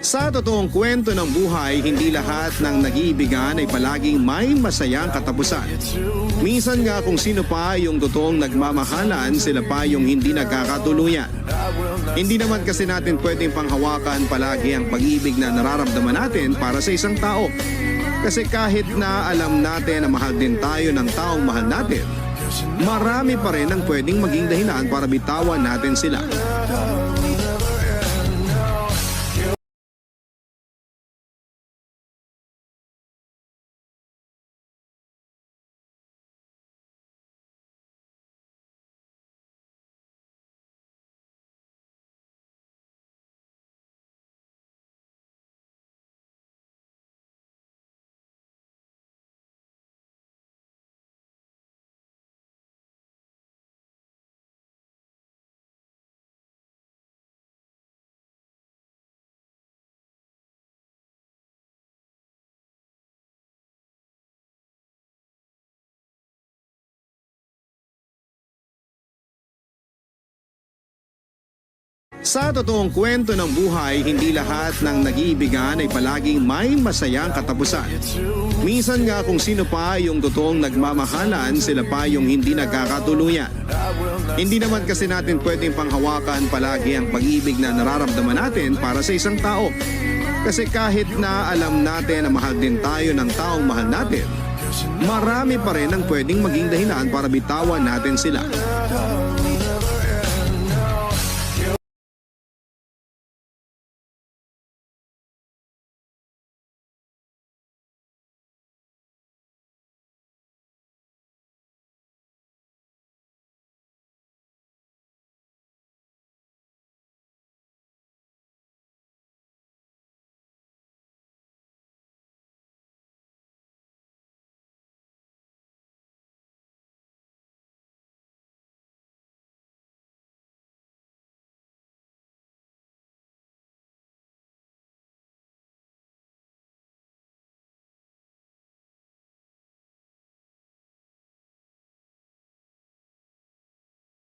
Sa totoong kwento ng buhay, hindi lahat ng nag-iibigan ay palaging may masayang katapusan. Minsan nga kung sino pa yung totoong nagmamahalan, sila pa yung hindi nagkakatuluyan. Hindi naman kasi natin pwedeng panghawakan palagi ang pag-ibig na nararamdaman natin para sa isang tao. Kasi kahit na alam natin na mahal din tayo ng taong mahal natin, marami pa rin ang pwedeng maging dahilan para bitawan natin sila. Sa totoong kwento ng buhay, hindi lahat ng nag-iibigan ay palaging may masayang katapusan. Minsan nga kung sino pa yung totoong nagmamahalan, sila pa yung hindi nagkakatuluyan. Hindi naman kasi natin pwedeng panghawakan palagi ang pag-ibig na nararamdaman natin para sa isang tao. Kasi kahit na alam natin na mahal din tayo ng taong mahal natin, marami pa rin ang pwedeng maging dahilan para bitawan natin sila.